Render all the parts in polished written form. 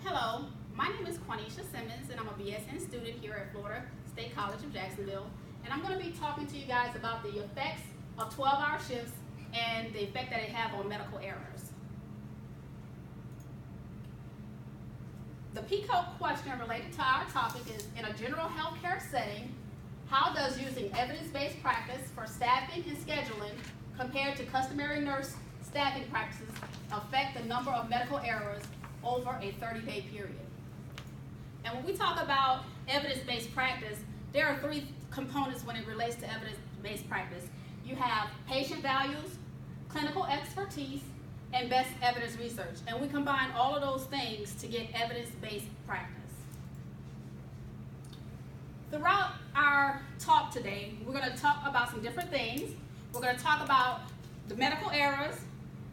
Hello, my name is Quanisha Simmons, and I'm a BSN student here at Florida State College of Jacksonville. And I'm going to be talking to you guys about the effects of 12-hour shifts and the effect that it have on medical errors. The PICO question related to our topic is, in a general healthcare setting, how does using evidence-based practice for staffing and scheduling compared to customary nurse staffing practices affect the number of medical errors over a 30-day period? And when we talk about evidence-based practice, there are three components when it relates to evidence-based practice. You have patient values, clinical expertise, and best evidence research. And we combine all of those things to get evidence-based practice. Throughout our talk today, we're going to talk about some different things. We're going to talk about the medical errors,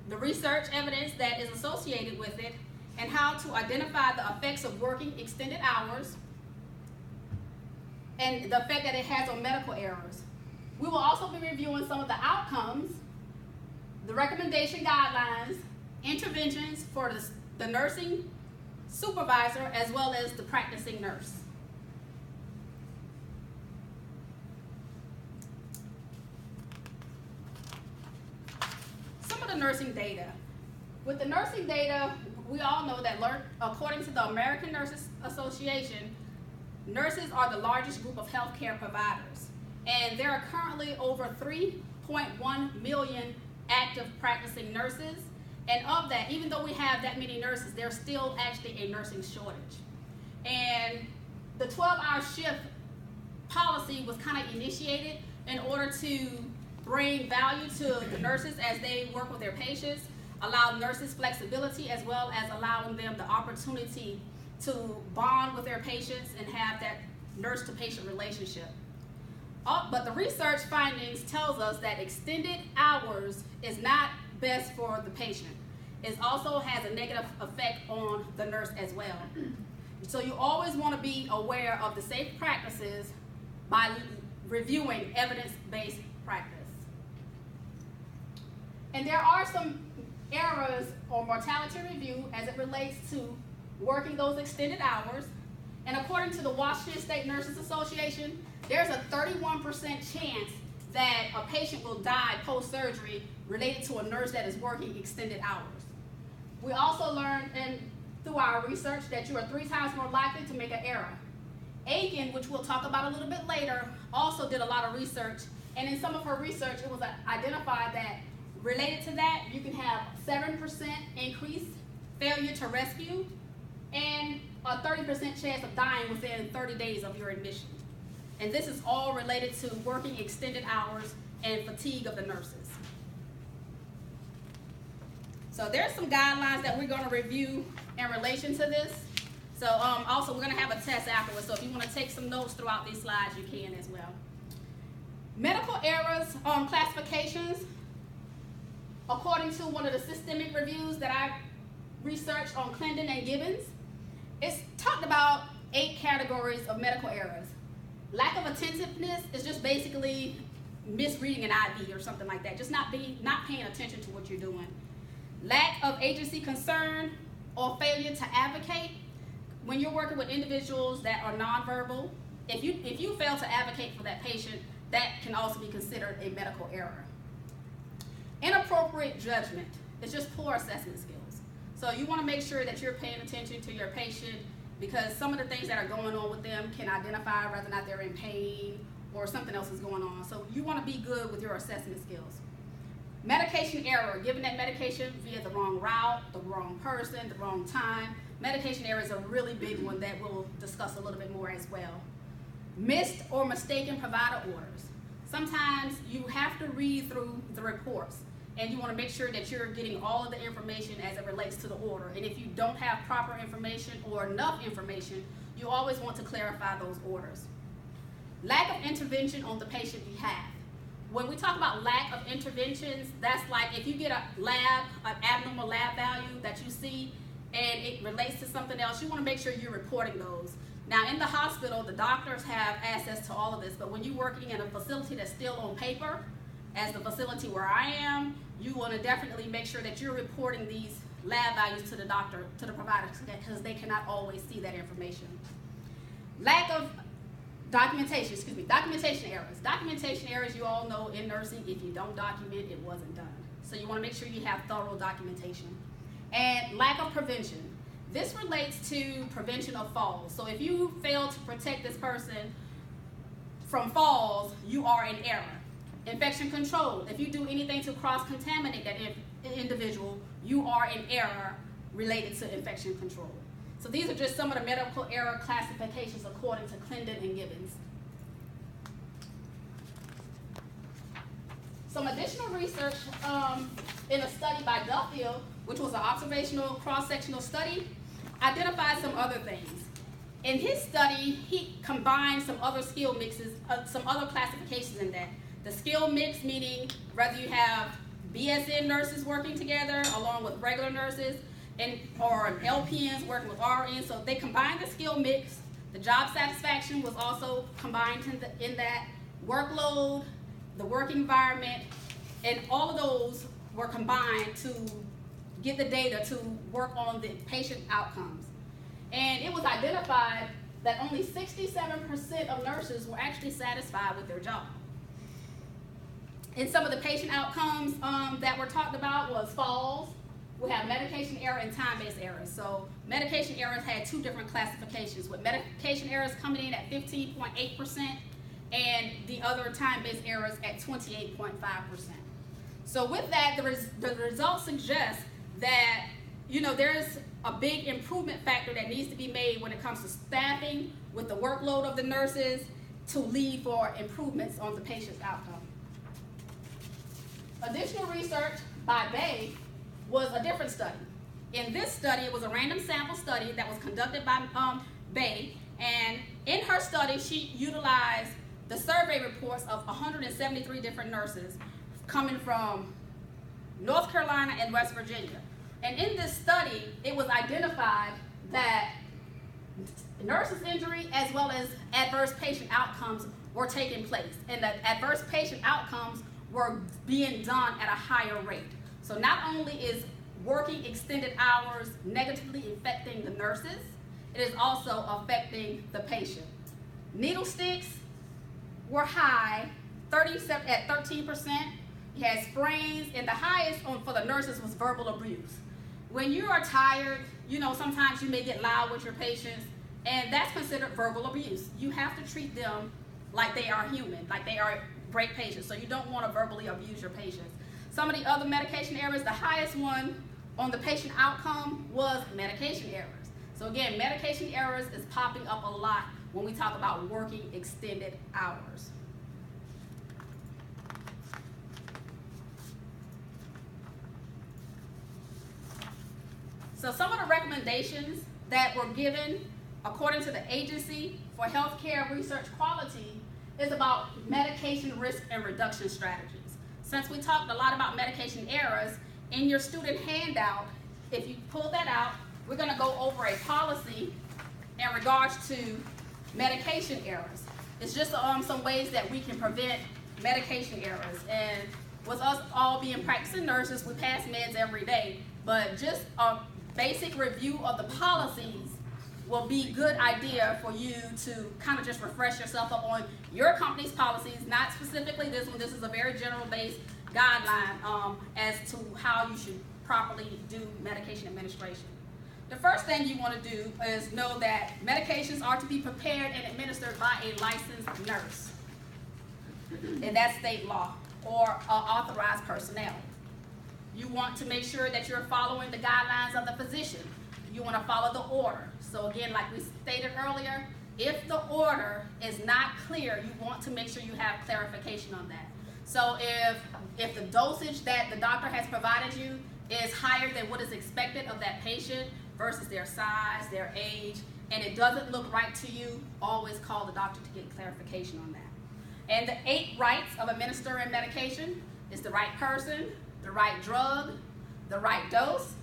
the research evidence that is associated with it, and how to identify the effects of working extended hours and the effect that it has on medical errors. We will also be reviewing some of the outcomes, the recommendation guidelines, interventions for the nursing supervisor as well as the practicing nurse. Some of the nursing data. With the nursing data, we all know that according to the American Nurses Association, nurses are the largest group of healthcare providers. And there are currently over 3.1 million active practicing nurses. And of that, even though we have that many nurses, there's still actually a nursing shortage. And the 12-hour shift policy was kind of initiated in order to bring value to the nurses as they work with their patients, allow nurses flexibility, as well as allowing them the opportunity to bond with their patients and have that nurse-to-patient relationship. But the research findings tells us that extended hours is not best for the patient. It also has a negative effect on the nurse as well. So you always want to be aware of the safe practices by reviewing evidence-based practice. And there are some errors or mortality review as it relates to working those extended hours. And according to the Washington State Nurses Association, there's a 31% chance that a patient will die post-surgery related to a nurse that is working extended hours. We also learned through our research that you are 3 times more likely to make an error. Aiken, which we'll talk about a little bit later, also did a lot of research, and in some of her research it was identified that related to that, you can have 7% increased failure to rescue and a 30% chance of dying within 30 days of your admission. And this is all related to working extended hours and fatigue of the nurses. So there's some guidelines that we're going to review in relation to this. So also we're going to have a test afterwards, so if you want to take some notes throughout these slides, you can as well. Medical errors classifications. According to one of the systemic reviews that I researched on Clendon and Gibbons, it's talked about 8 categories of medical errors. Lack of attentiveness is just basically misreading an IV or something like that, just not paying attention to what you're doing. Lack of agency concern or failure to advocate. When you're working with individuals that are nonverbal, if you fail to advocate for that patient, that can also be considered a medical error. Inappropriate judgment. It's just poor assessment skills. So you want to make sure that you're paying attention to your patient, because some of the things that are going on with them can identify whether or not they're in pain or something else is going on. So you want to be good with your assessment skills. Medication error, giving that medication via the wrong route, the wrong person, the wrong time. Medication error is a really big one that we'll discuss a little bit more as well. Missed or mistaken provider orders. Sometimes you have to read through the reports, and you want to make sure that you're getting all of the information as it relates to the order. And if you don't have proper information or enough information, you always want to clarify those orders. Lack of intervention on the patient behalf. When we talk about lack of interventions, that's like if you get an abnormal lab value that you see and it relates to something else, you want to make sure you're reporting those. Now in the hospital, the doctors have access to all of this, but when you're working in a facility that's still on paper, as the facility where I am, you want to definitely make sure that you're reporting these lab values to the doctor, to the provider, because they cannot always see that information. Lack of documentation errors. Documentation errors, you all know in nursing, if you don't document, it wasn't done. So you want to make sure you have thorough documentation. And lack of prevention. This relates to prevention of falls. So if you fail to protect this person from falls, you are in error. Infection control. If you do anything to cross-contaminate that individual, you are in error related to infection control. So these are just some of the medical error classifications according to Clendon and Gibbons. Some additional research in a study by Duffield, which was an observational cross-sectional study, identified some other things. In his study, he combined some other skill mixes, some other classifications in that. The skill mix, meaning whether you have BSN nurses working together along with regular nurses, or LPNs working with RNs. So they combined the skill mix. The job satisfaction was also combined in that. Workload, the work environment, and all of those were combined to get the data to work on the patient outcomes. And it was identified that only 67% of nurses were actually satisfied with their job. And some of the patient outcomes that were talked about was falls. We have medication error and time-based errors. So medication errors had two different classifications, with medication errors coming in at 15.8% and the other time-based errors at 28.5%. So with that, the results suggest that there's a big improvement factor that needs to be made when it comes to staffing with the workload of the nurses to lead for improvements on the patient's outcome. Additional research by Bay was a different study. In this study, it was a random sample study that was conducted by Bay, and in her study, she utilized the survey reports of 173 different nurses coming from North Carolina and West Virginia. And in this study, it was identified that nurses' injury as well as adverse patient outcomes were taking place, and that adverse patient outcomes were being done at a higher rate. So not only is working extended hours negatively affecting the nurses, it is also affecting the patient. Needle sticks were high, at 13%. You had sprains, and the highest for the nurses was verbal abuse. When you are tired, sometimes you may get loud with your patients, and that's considered verbal abuse. You have to treat them like they are human, like they are great patients. So you don't want to verbally abuse your patients. Some of the other medication errors, the highest one on the patient outcome was medication errors. So again, medication errors is popping up a lot when we talk about working extended hours. So some of the recommendations that were given according to the Agency for Healthcare Research Quality is about medication risk and reduction strategies. Since we talked a lot about medication errors, in your student handout, if you pull that out, we're going to go over a policy in regards to medication errors. It's just some ways that we can prevent medication errors. And with us all being practicing nurses, we pass meds every day, but just a basic review of the policies will be a good idea for you to kind of just refresh yourself up on your company's policies, not specifically this one. This is a very general-based guideline as to how you should properly do medication administration. The first thing you want to do is know that medications are to be prepared and administered by a licensed nurse, and that's state law, or authorized personnel. You want to make sure that you're following the guidelines of the physician. You want to follow the order. So again, like we stated earlier, if the order is not clear, you want to make sure you have clarification on that. So if the dosage that the doctor has provided you is higher than what is expected of that patient versus their size, their age, and it doesn't look right to you, always call the doctor to get clarification on that. And the 8 rights of administering medication is the right person, the right drug, the right dose,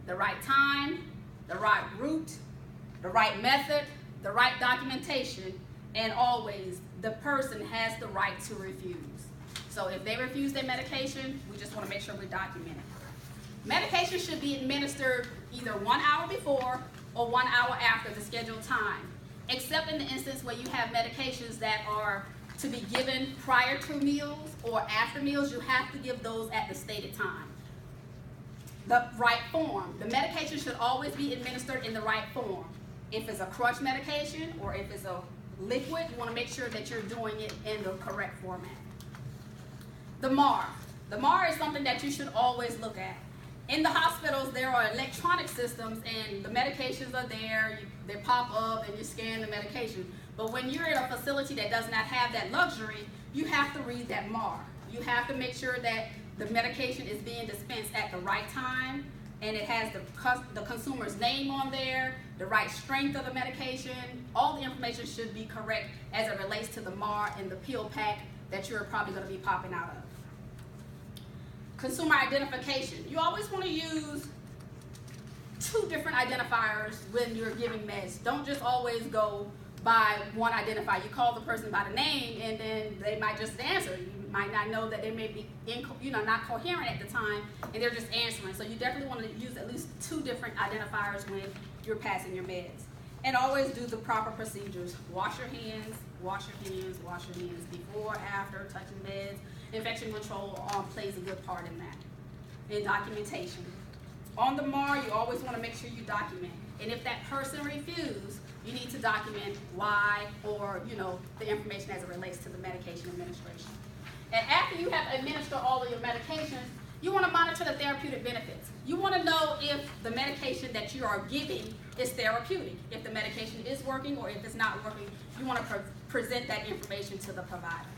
the right time, the right route, the right method, the right documentation, and always the person has the right to refuse. So if they refuse their medication, we just want to make sure we document it. Medication should be administered either 1 hour before or 1 hour after the scheduled time, except in the instance where you have medications that are to be given prior to meals or after meals. You have to give those at the stated time. The right form. The medication should always be administered in the right form. If it's a crutch medication or if it's a liquid, you want to make sure that you're doing it in the correct format. The MAR. The MAR is something that you should always look at. In the hospitals, there are electronic systems and the medications are there. They pop up and you scan the medication. But when you're in a facility that does not have that luxury, you have to read that MAR. You have to make sure that the medication is being dispensed at the right time and it has the consumer's name on there, the right strength of the medication. All the information should be correct as it relates to the MAR and the pill pack that you're probably going to be popping out of. Consumer identification. You always want to use 2 different identifiers when you're giving meds. Don't just always go by one identifier. You call the person by the name and then they might just answer. You might not know that they may be not coherent at the time and they're just answering. So you definitely want to use at least 2 different identifiers when you're passing your meds. And always do the proper procedures. Wash your hands, wash your hands, wash your hands before, after, touching meds. Infection control plays a good part in that. And documentation. On the MAR, you always want to make sure you document. And if that person refuses, you need to document why or, the information as it relates to the medication administration. And after you have administered all of your medications, you want to monitor the therapeutic benefits. You want to know if the medication that you are giving is therapeutic. If the medication is working or if it's not working, you want to present that information to the provider.